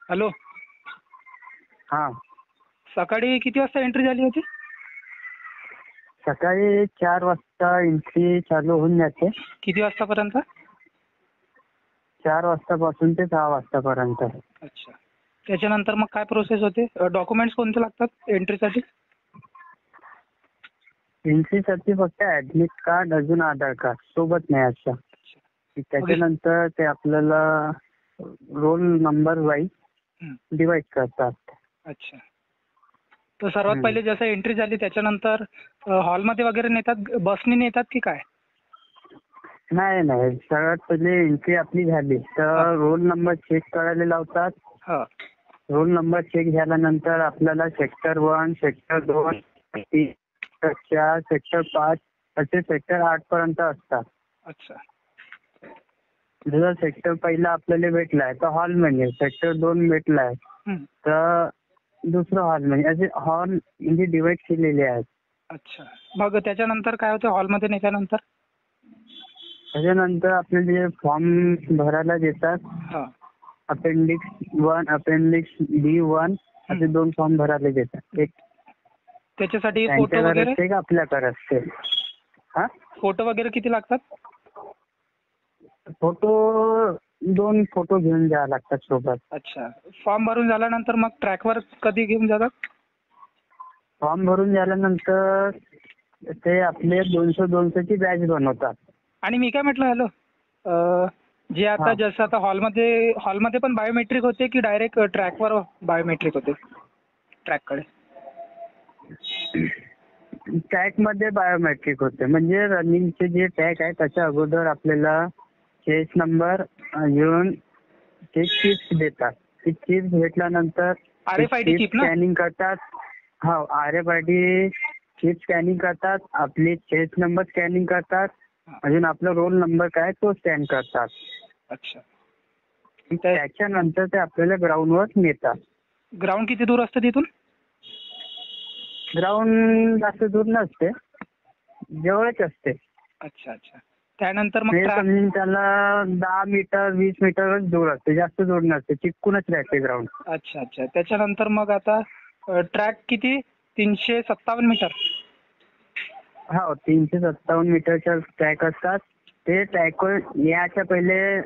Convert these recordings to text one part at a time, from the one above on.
Hello. हा. सकाळी किती वाजता एंट्री झाली होती? सकाळी 4 वाजता एंट्री चालू होऊन जाते. किती वाजतापर्यंत? 4 वाजतापासून ते 6 वाजतापर्यंत. अच्छा. त्याच्यानंतर मग काय प्रोसेस होते? डॉक्युमेंट्स कोणते लागतात एंट्रीसाठी? एंट्रीसाठी फक्त ऍडमिट कार्ड अजून आधार कार्ड सोबत न्यायचं. त्याच्यानंतर ते आपल्याला रोल नंबर वाईज डिवाइड करतात. अच्छा. तर सर्वात पहिले जसं एंट्री झाली त्याच्यानंतर हॉलमध्ये वगैरे नेतात, बसने नेतात की काय? नाही नाही, सगळ्यात पहिले एंट्री आपली झाली तर रोल नंबर चेक करायला लावतात. हा. रोल नंबर चेक झाल्यानंतर आपल्याला सेक्टर 1, सेक्टर 2, सेक्टर 4, सेक्टर 5 असे सेक्टर 8 पर्यंत असतात. अच्छा. जर सेक्टर पहिला आपल्याला भेटलाय तर हॉल म्हणजे, सेक्टर 2 भेटलाय तर दुसरं हॉल म्हणजे, असे हॉल म्हणजे डिवाइड केलेले आहेत. अच्छा. मग त्याच्यानंतर काय होतं हॉलमध्ये नेल्यानंतर? त्याच्यानंतर आपल्याला जे फॉर्म भरायला देतात, हा. अपेंडिक्स 1, अपेंडिक्स B1 असे 2 फॉर्म भरायला देतात. एक त्याच्यासाठी फोटो त्यांच्याकडे वगैरे? असते का आपल्याकडे असते? हा. फोटो वगैरे किती लागतात? फोटो 2 फोटो घेऊन जावं लागतात सोबत. अच्छा. फॉर्म भरून झाल्यानंतर मग ट्रॅकवर कधी घेऊन जातात? फॉर्म भरून झाल्यानंतर ते आपले 200 ची बॅच बनवतात. आणि मी काय म्हटलं, हॅलो, जे आता जसं आता हॉलमध्ये पण बायोमेट्रिक होते की डायरेक्ट ट्रॅकवर बायोमेट्रिक होते ट्रॅककडे? टॅग मध्ये बायोमेट्रिक होते. म्हणजे रनिंगचे जे टॅग आहे त्याच्या अगोदर आपल्याला चेस नंबर घेऊन ते चिप्स देतात. ती चिप्स भेटल्यानंतर RFID चिप ना? स्कॅनिंग करतात. हो, RFID चिप स्कॅनिंग करतात, आपली चेस नंबर स्कॅनिंग करतात, अजून आपला रोल नंबर काय तो स्कॅन करतात. अच्छा. त्याच्यानंतर ते आपल्याला ग्राउंडवर नेतात. ग्राउंड किती दूर असतं तिथून? ग्राउंड जास्त दूर नसते, जवळच असते. अच्छा अच्छा. त्यानंतर मग समजून त्याला 10 मीटर 20 मीटरच दूर असते, जास्त दूर नसते, चिटकूनच राहते ग्राउंड. अच्छा अच्छा. त्याच्यानंतर मग आता ट्रॅक किती? 357 मीटर? हो, 357 मीटरच्या ट्रॅक असतात. ते ट्रॅकवर याच्या पहिले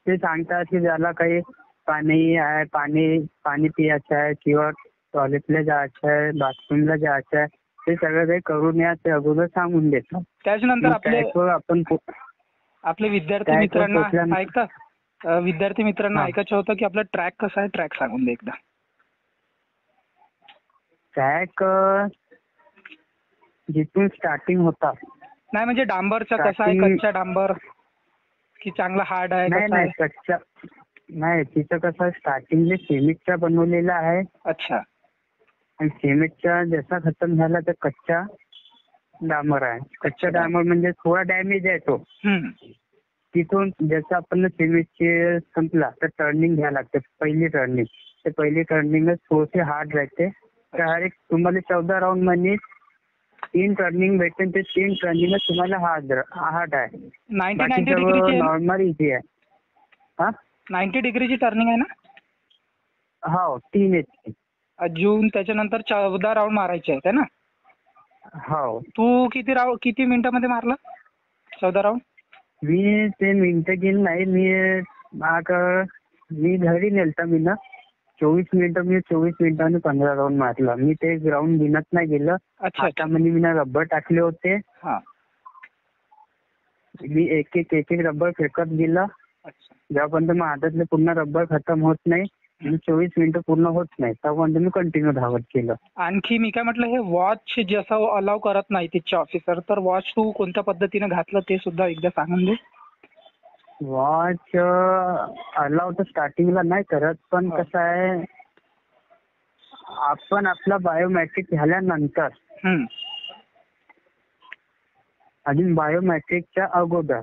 ते सांगतात की ज्याला काही पाणी आहे, पाणी पियाचं आहे किंवा टॉयलेटला जायचं आहे, बाथरूमला जायचं आहे, ते सगळं काही करून या ते अगोदर सांगून देतात. त्याच्यानंतर आपले विद्यार्थी मित्रांना ऐकायचं होतं की आपला ट्रॅक कसा आहे, ट्रॅक सांगून दे एकदा. ट्रॅक जिथून स्टार्टिंग होतात. नाही म्हणजे डांबरचा कसा आहे, कच्चा डांबर की चांगला हार्ड आहे? नाही कच्चा नाही, तिथं कसं स्टार्टिंगला सिमेंटचा बनवलेला आहे. अच्छा. आणि सिमेंटचा जसा खतम झाला तर कच्चा डांबर आहे. कच्चा डांबर म्हणजे थोडा डॅमेज आहे तो. तिथून जसं आपण सिमेंटचे संपला तर टर्निंग घ्यायला लागते, पहिली टर्निंग. ते पहिली टर्निंगच थोडीशी हार्ड राहते. डायरेक्ट तुम्हाला 14 राऊंड मध्ये 3 टर्निंग भेटते, ते 3 टर्निंगच तुम्हाला हार्ड आहे. 90 डिग्रीची नॉर्मल इझी आहे. हा, 90 डिग्रीची टर्निंग आहे ना? हो, 3 येते. अजून त्याच्यानंतर 14 राऊंड मारायचे आहेत ना? हो. तू किती मिनिटांमध्ये मारला 14 राऊंड? मी ते मिनिटं गेली नाही, मी घरी नेलता मी ना 24 मिनिटांनी 15 राऊंड मारला. मी ते ग्राउंड गिनत नाही गेलं. हातामध्ये मी रबर टाकले होते. मी एक एक रबर फेकत गेला. जेव्हापर्यंत मग हातातले पूर्ण रबर खतम होत नाही, 24 मिनिटं पूर्ण होत नाही, तेव्हापर्यंत मी कंटिन्यू धावत केलं. आणखी मी काय म्हटलं, हे वॉच जसं अलाव करत नाही तिथचे ऑफिसर, तर वॉच तू कोणत्या पद्धतीने घातलं ते सुद्धा एकदा सांगून दे. वॉच अलाव तर स्टार्टिंगला नाही करत, पण कसं आहे, आपण आपला बायोमेट्रिक झाल्यानंतर अजून बायोमेट्रिकच्या अगोदर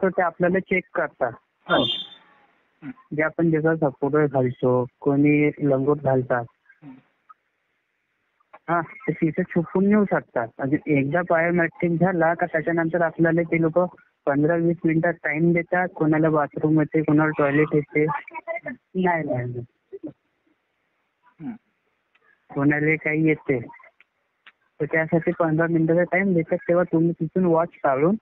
ते आपल्याला चेक करतात. जे आपण जसं सपोर्टर घालतो, कोणी लंगोट घालतात, ते तिथे छुपून येऊ शकतात. अजून एकदा बायोमेट्रिक झाला का त्याच्यानंतर आपल्याला ते लोक 15-20 मिनिटात टाइम देतात. कोणाला बाथरूम येते, कोणाला टॉयलेट येते, नाही नाही नाही. हं. कोणाला काही येते तर त्यासाठी 15 मिनिटाचा टाइम देतात. तेव्हा तुम्ही तिथून वॉच काढून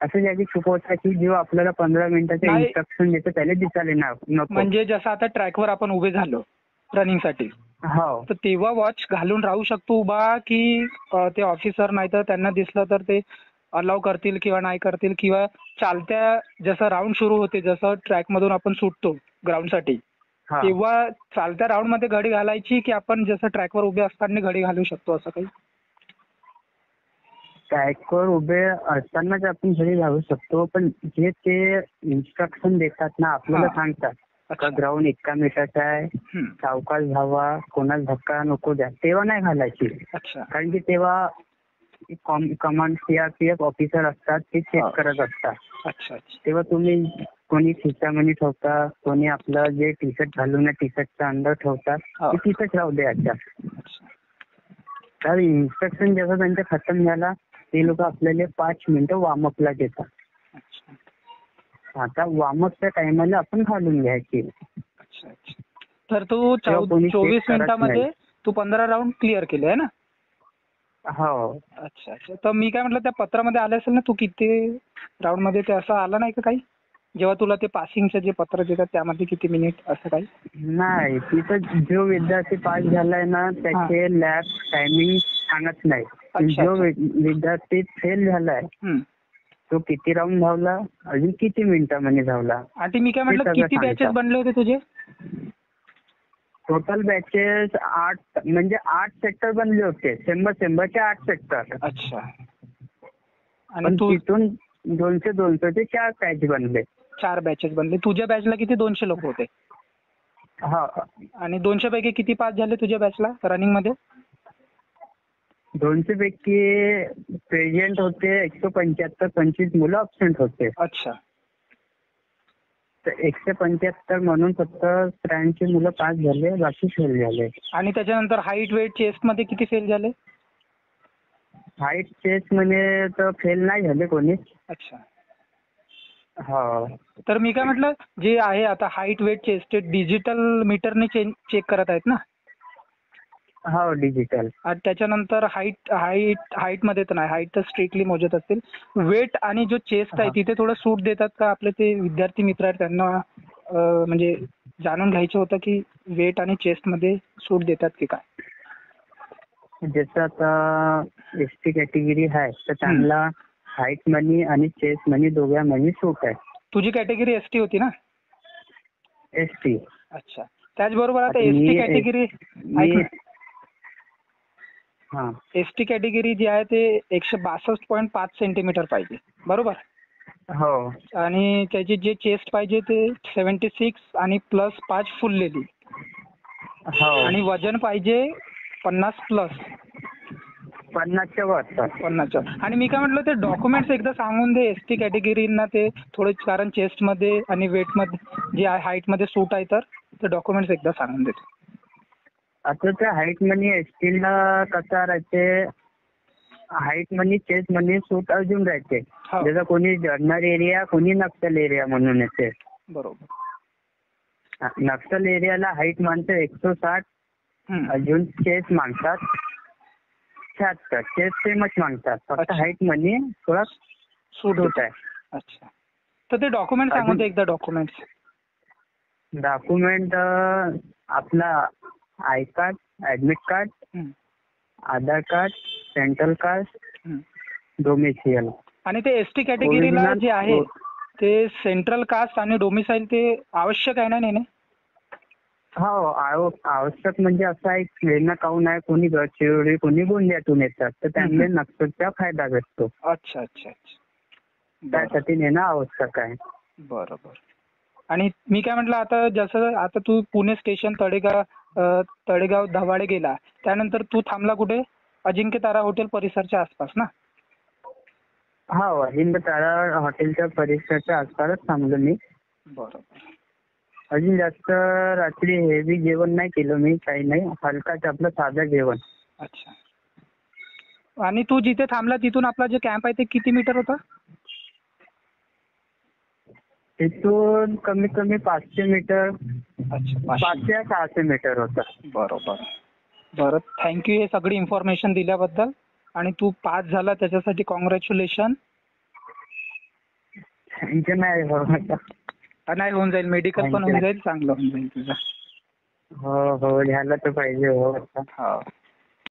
असं जागी छुपवता की जेव्हा आपल्याला 15 मिनिटाचे नाही. इन्स्ट्रक्शन देतं त्याला दिसायला नको. म्हणजे जसं आता ट्रॅकवर आपण उभे झालो रनिंगसाठी, हो. तर तेव्हा वॉच घालून राहू शकतो उभा, की ते ऑफिसर नाही तर त्यांना दिसलं तर ते अलाव करतील किंवा नाही करतील, किंवा चालत्या जसं राऊंड सुरू होते, जसं ट्रॅकमधून आपण सुटतो ग्राउंडसाठी, हा. तेव्हा चालत्या राऊंडमध्ये घडी घालायची की आपण जसं ट्रॅकवर उभे असताना घडी घालू शकतो असं काही? ट्रॅकवर उभे असतानाच आपण घरी जाऊ शकतो, पण जे ते इन्स्ट्रक्शन देतात ना आपल्याला हा. सांगतात अच्छा. का ग्राउंड इतका मीटरचा आहे, हं. सावकाश धावा, कोणाला धक्का नको द्या, तेव्हा नाही घालायची. अच्छा. कारण की तेव्हा कमांड सीआरपीएफ ऑफिसर असतात ते चेक हा. करत असतात. अच्छा अच्छा. तेव्हा तुम्ही कोणी खिशामध्ये ठेवता, कोणी आपलं जे टी शर्ट घालून टी शर्टच्या अंदर ठेवतात हा. ते तिथंच राहू द्यायच्या. अच्छा. तर इन्स्ट्रक्शन जेव्हा त्यांचा खतम झाला ते लोक आपल्याला 5 मिनिटं वॉर्मअपला देतात. अच्छा. आता वॉर्मअपच्या टायमाला आपण घालून घ्यायची. अच्छा अच्छा. तर तू तेव्हा कोणी check 24 करत मिनिटामध्ये नाही. तू 15 राऊंड क्लिअर केले आहे ना? हो. अच्छा अच्छा. तर मी काय म्हटलं, त्या पत्रामध्ये आलं असेल ना तू किती राऊंड मध्ये, ते असं आलं नाही का काही? जेव्हा तुला ते पासिंगचं जे पत्र देतात त्यामध्ये किती मिनिट असं काही? नाही, तिथं जो विद्यार्थी पास झालाय ना त्याचे लॅब टायमिंग सांगत नाही. अच्छा, जो अच्छा. विद्यार्थी फेल झालाय हं. तो किती राऊंड धावला, अजून किती मिनिटांमध्ये धावला आणि मी काय ते म्हटलं, सगळं किती बॅचेस सांगतात. बनले होते तुझे? टोटल बॅचेस 8 म्हणजे 8 सेक्टर बनले होते. 100चे 8 सेक्टर. अच्छा. आणि पण तू तिथून 200चे 4 बॅच बनले. 4 बॅचेस बनले. तुझ्या बॅचला किती 200 लोक होते? हा. आणि 200 पैकी किती पास झाले तुझ्या बॅचला रनिंग मध्ये? 200 पैकी प्रेझेंट होते 175, 25 मुलं अब्सेंट होते. अच्छा. तर 175 म्हणून फक्त 83 मुलं पास झाले, बाकी फेल झाले. आणि त्याच्यानंतर हाईट, वेट, चेस्ट मध्ये किती फेल झाले? हाईट चेस्ट मध्ये तर फेल नाही झाले कोणीच. अच्छा. हो. तर मी काय म्हटलं, जे आहे आता हाईट, वेट, चेस्ट डिजिटल मीटरने चेक करत आहेत ना? हो, डिजिटल. आणि त्याच्यानंतर हाईट मध्ये तर नाही, हाईट तर स्ट्रिक्टली मोजत असतील. वेट आणि जो चेस्ट आहे तिथे थोडं सूट देतात का? आपले ते विद्यार्थी मित्र आहेत त्यांना म्हणजे जाणून घ्यायचं होतं की वेट आणि चेस्ट मध्ये सूट देतात की काय? जसं आता एसटी कॅटेगरी आहे तर त्यांना हाईट मनी आणि चेस्ट मनी दोघ्या मनी सूट आहे. तुझी कॅटेगरी एसटी होती ना? एसटी. अच्छा. त्याचबरोबर आता आता एसटी कॅटेगरी एसटी कॅटेगरी जी आहे ते 162.5 सेंटीमीटर पाहिजे, बरोबर? हो. आणि त्याची जे चेस्ट पाहिजे ते 76 आणि प्लस 5 फुललेली. हो. आणि वजन पाहिजे 50 प्लस. 50च्या वर. 50. आणि मी काय म्हटलं, ते डॉक्युमेंट्स एकदा सांगून दे एसटी कॅटेगरीना ते थोडे, कारण चेस्ट मध्ये आणि वेट मध्ये जे हाईट मध्ये सूट आहे तर ते डॉक्युमेंट्स एकदा सांगून दे. आता त्या हाईट मनी एसटीला कसं राहते, हाईट मनी चेस्ट मनी सूट अजून राहते. हो. जसं कोणी जर्नल एरिया, कोणी नक्षल एरिया म्हणून येते. बरोबर. नक्षल एरियाला हाईट मानतं 160, अजून चेस्ट मागतात 76. चेस्ट सेमच मागतात, फक्त हाईट मनी थोडा सूट होत आहे. अच्छा. तर ते डॉक्युमेंट सांगून दे एकदा. डॉक्युमेंट्स आपला I card, admit card, Aadhaar card, central caste, domicile. आणि ते एसटी कॅटेगरीला जे आहे ते सेंट्रल कास्ट आणि डोमिसाईल ते आवश्यक आहे ना नेणे? हो, आवश्यक म्हणजे असं आहे, प्रेरणा काऊन आहे, कोणी गडचिरोली, कोणी गोंदियातून येतात तर त्यांना नक्षलचा फायदा भेटतो. अच्छा अच्छा अच्छा. त्यासाठी नेणं आवश्यक आहे. बरोबर. आणि मी काय म्हटलं, आता जसं आता तू पुणे स्टेशन तळेगाव धवाडे गेला, त्यानंतर तू थांबला कुठे? अजिंक्य तारा हॉटेल परिसरच्या आसपास ना? हो, अजिंक्य तारा हॉटेलच्या परिसराच्या आसपासच थांबलो मी. बरोबर. अजून जास्त रात्री हेवी जेवण नाही केलं मी, काही नाही, हलकाच आपलं साधं जेवण. अच्छा. आणि तू जिथे थांबला तिथून आपला जे कॅम्प आहे ते किती मीटर होता? तिथून कमीत कमी 500 मीटर. अच्छा 500 या 600 मीटर होतं. बरोबर. बरं, थँक्यू हे सगळी इन्फॉर्मेशन दिल्याबद्दल. आणि तू पास झाला त्याच्यासाठी कॉंग्रॅच्युलेशन. थँक्यू नाही हो. नाही, होऊन जाईल, मेडिकल पण होऊन जाईल, चांगलं होऊन जाईल तुझं. हो हो, झालं तर पाहिजे हो. हो.